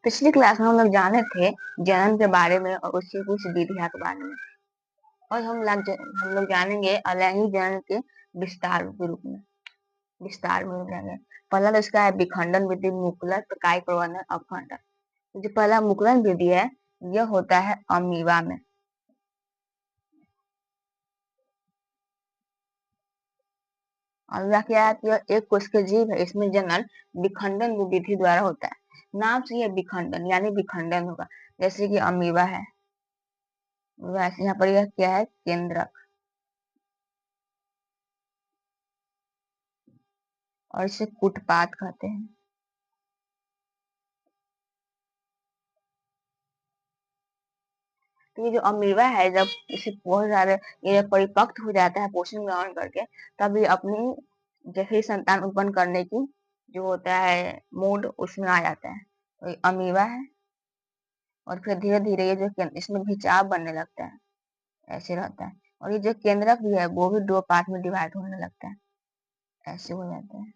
पिछली क्लास में हम लोग जाने थे जन्म के बारे में और उसकी कुछ विधियां के बारे में। और हम लोग जानेंगे अलैंगिक जनन के विस्तार के रूप में, विस्तार में जानेंगे। पहला तो इसका है विखंडन विधि, मुकुलन, प्रकाय प्रवर्धन, अपखंडन। जो पहला मुकुलन विधि है यह होता है अमीबा में। अमीबा क्या है कि यह एक कोश के जीव है, इसमें जनन विखंडन विधि द्वारा होता है। नाम से यह विखंडन यानी विखंडन होगा, जैसे कि अमीबा है वैसे यहाँ पर यह क्या है केंद्रक, और इसे कुटपात कहते हैं। तो ये जो अमीबा है जब इसे बहुत सारे ये परिपक्व हो जाता है पोषण ग्रहण करके, तब ये अपनी जैसे संतान उत्पन्न करने की जो होता है मूड उसमें आ जाता है। तो ये अमीबा है और फिर धीरे धीरे ये जो इसमें खिंचाव बनने लगता है, ऐसे रहता है। और ये जो केंद्रक भी है वो भी दो पार्ट में डिवाइड होने लगता है, ऐसे हो जाता है।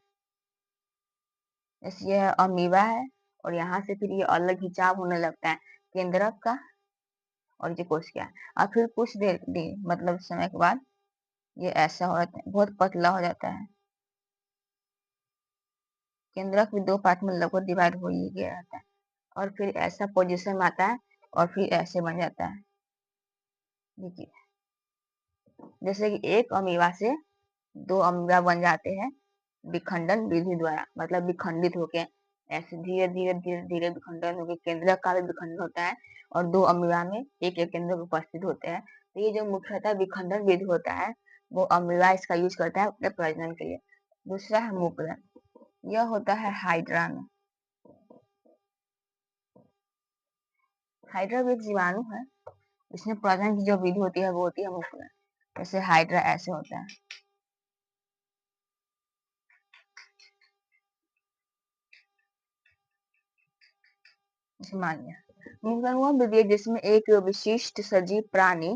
जैसे ये अमीबा है और यहाँ से फिर ये अलग खिंचाव होने लगता है केंद्रक का और ये कोशिका। और फिर कुछ देर मतलब समय के बाद ये ऐसा हो जाता है, बहुत पतला हो जाता है। केंद्रक भी दो पार्ट में लगभग डिवाइड हो ही गया रहता है और फिर ऐसा पोजीशन में आता है और फिर ऐसे बन जाता है। देखिए जैसे कि एक अमीबा से दो अमीबा बन जाते हैं विखंडन विधि द्वारा, मतलब विखंडित होके ऐसे धीरे धीरे धीरे धीरे विखंडन होकर केंद्रक का भी विखंडन होता है और दो अमीबा में एक एक केंद्रक उपस्थित होते हैं। तो ये जो मुख्यतः विखंडन विधि होता है वो अमीबा इसका यूज करता है अपने प्रजनन के लिए। दूसरा है मुकुलन, यह होता है हाइड्रा में। हाइड्रा भी एक जीवाणु है, इसमें प्रजनन की जो विधि होती है वो होती है मुकुलन। जैसे हाइड्रा ऐसे होता है, मान लिया। मुकुलन वह विधि है जिसमें एक विशिष्ट सजीव प्राणी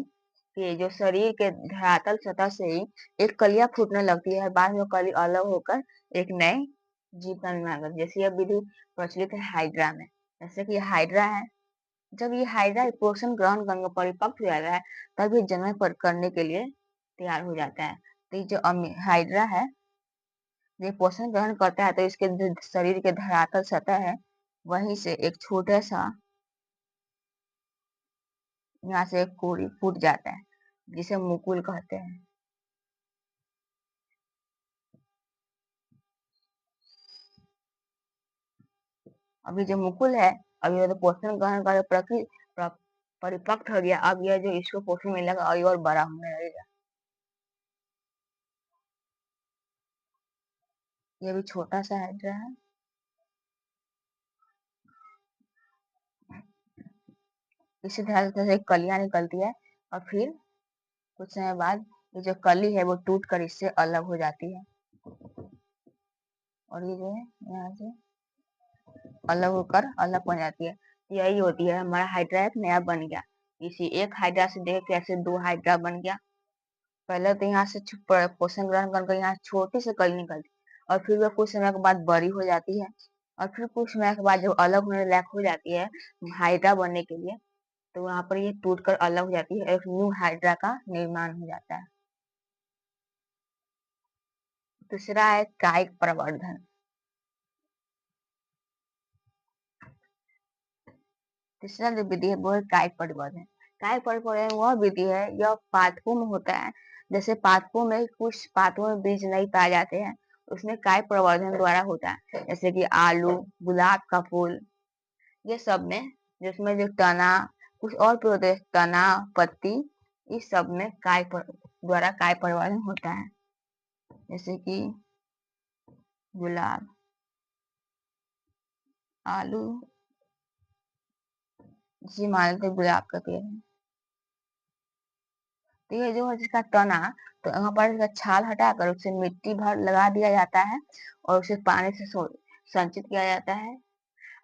के जो शरीर के धरातल सतह से ही एक कलियां फूटने लगती है, बाद में कली अलग होकर एक नए जीव का निर्माण करती है। जैसे यह विधि प्रचलित है हाइड्रा में। जैसे कि हाइड्रा है, जब ये हाइड्रा पोषण ग्रहण करके परिपक्व हो जाता है तब ये जन्म पर करने के लिए तैयार हो जाता है। तो ये जो हाइड्रा है ये पोषण ग्रहण करता है तो इसके जो शरीर के धरातल सतह है वहीं से एक छोटा सा यहाँ से एक कोड़ी फूट जाता है जिसे मुकुल कहते हैं। अभी जो मुकुल है अभी ये तो पोषण ग्रहण कर परिपक्व हो गया, अब यह जो इसको पोषण मिलेगा और बड़ा होने लगेगा। ये भी छोटा सा हाइड्रा है। इसी तरह से कलियां निकलती है और फिर कुछ समय बाद ये जो कली है वो टूट कर इससे अलग हो जाती है और ये जो है यहाँ से अलग होकर अलग बन जाती है। यही होती है हमारा हाइड्रा एक नया बन गया। इसी एक हाइड्रा से देख कैसे दो हाइड्रा बन गया। पहले तो यहाँ से पोषण ग्रहण करके यहाँ छोटी से कली निकलती और फिर वह कुछ समय के बाद बड़ी हो जाती है और फिर कुछ समय के बाद जब अलग होने लायक हो जाती है हाइड्रा बनने के लिए, तो वहां पर ये टूटकर अलग हो जाती है, एक न्यू हाइड्रा का निर्माण हो जाता है। दूसरा है कायिक प्रवर्धन। तीसरा जो विधि है वो है कायिक परिवर्धन। कायिक परिवर्धन वह विधि है यह पादपों में होता है। जैसे पादपों में कुछ पादपों में बीज नहीं पाए जाते हैं, उसमें कायिक प्रवर्धन द्वारा होता है। जैसे कि आलू, गुलाब का फूल, ये सब में जिसमें जो तना कुछ और भी होते हैं, तना पत्ती, इस सब में द्वारा कायिक परिवर्धन होता है। जैसे कि गुलाब, आलू, जी मान लेते गुलाब का पेड़ है। तो ये जो है जिसका तना, तो यहाँ पर इसका छाल हटाकर उसे मिट्टी भर लगा दिया जाता है और उसे पानी से संचित किया जाता है।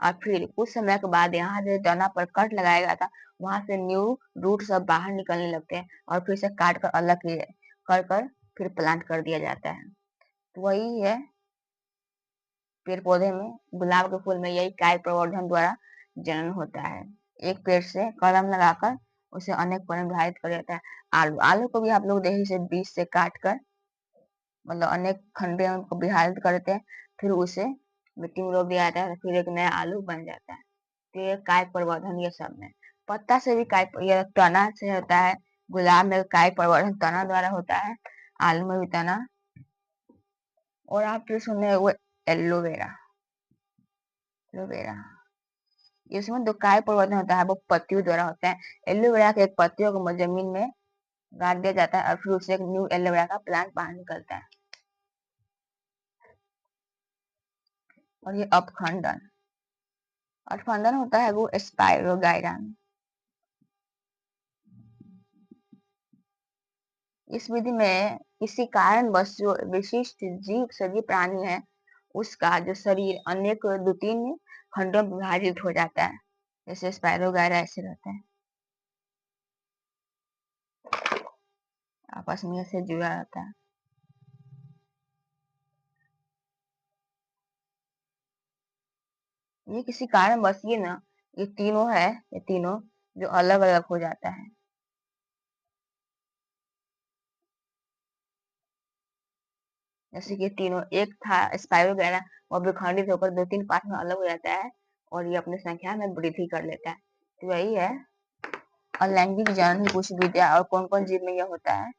और फिर कुछ समय के बाद यहाँ जो तना पर कट लगाया गया था वहां से न्यू रूट सब बाहर निकलने लगते हैं और फिर से काट कर अलग कर कर फिर प्लांट कर दिया जाता है। तो वही है पेड़ पौधे में, गुलाब के फूल में यही कायिक प्रवर्धन द्वारा जनन होता है। एक पेड़ से कलम लगाकर उसे अनेक पेड़ में विभाजित कर देता है। आलू को भी आप लोग देखिए इसे बीच से काट कर मतलब अनेक खंडे में उनको विभाजित करते हैं, फिर उसे मिट्टी में रोप दिया जाता है, फिर एक नया आलू बन जाता है। तो ये काय प्रवर्धन ये सब में पत्ता से भी काय, ये तना से होता है। गुलाब में काय प्रवर्धन तना द्वारा होता है, आलू में भी तना। और आप जो सुने वो एलोवेरा, एलोवेरा इसमें जो काय प्रवर्धन होता है वो पत्तियों द्वारा होता है। एलोवेरा के एक पत्तियों को जमीन में गाड़ दिया जाता है और फिर उससे एक न्यू एलोवेरा का प्लांट बाहर निकलता है। और ये अपखंडन, अपखंडन होता है वो स्पाइरोगाइरा में। इस विधि में किसी कारणवश जो विशिष्ट जीव सजीव प्राणी है उसका जो शरीर अनेक 2-3 खंडों में विभाजित हो जाता है, जैसे स्पाइरोगाइरा ऐसे रहता है, आपस में ऐसे जुड़ा रहता है। ये किसी कारणवश ये ना ये तीनों है, ये तीनों जो अलग अलग हो जाता है। जैसे कि तीनों एक था स्पाइरोगाइरा, वो विखंडित होकर 2-3 पार्ट में अलग हो जाता है और ये अपनी संख्या में वृद्धि कर लेता है। तो वही है अलैंगिक जनन की कुछ विधियां और कौन कौन जीव में यह होता है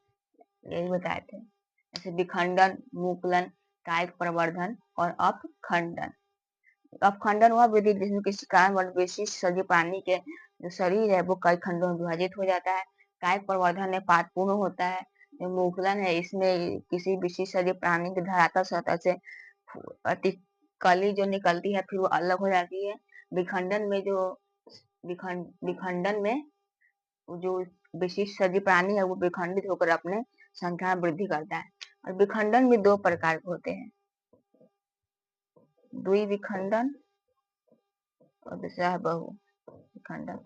यही बताए थे। जैसे विखंडन, मुकुलन, कायिक प्रवर्धन और अपखंडन। अपखंडन वह विधि जिसमें किसी कारणवश विशिष्ट सजीव प्राणी के जो शरीर है वो कई खंडों में विभाजित हो जाता है। कायिक प्रवर्धन में पार्ट पूर्ण होता है। जो मुकुलन है इसमें किसी विशिष्ट सजीव प्राणी की धरातल सतह से अति कली जो निकलती है फिर वो अलग हो जाती है। विखंडन में जो विखंडन में जो विशिष्ट सजीव प्राणी है वो विखंडित होकर अपने संख्या में वृद्धि करता है। और विखंडन भी 2 प्रकार के होते हैं, द्विविखंडन और दूसरा है बहुविखंडन।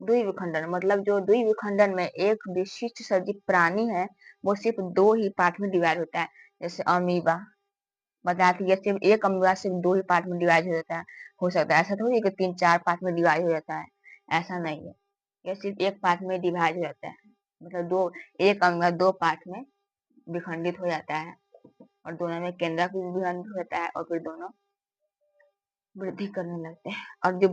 द्विविखंडन मतलब जो द्विविखंडन में एक विशिष्ट सजीव प्राणी है वो सिर्फ 2 ही पार्ट में डिवाइड होता है। जैसे अमीबा बताया था, ये सिर्फ एक अमीबा सिर्फ 2 ही पार्ट में डिवाइड हो जाता है, हो सकता है ऐसा थोड़ी है कि 3-4 पार्ट में डिवाइड हो जाता है, ऐसा नहीं है। ये सिर्फ एक पार्ट में डिवाइड हो जाता है, मतलब एक अमीबा 2 पार्ट में विखंडित हो जाता है और दोनों में केंद्रक भी विखंडित हो जाता है और फिर दोनों वृद्धि करने लगते हैं। और जो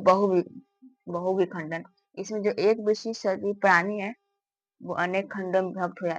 बहुविखंडन इसमें जो एक विशिष्ट सजीव प्राणी है वो अनेक खंडों में विभक्त हो जाता है।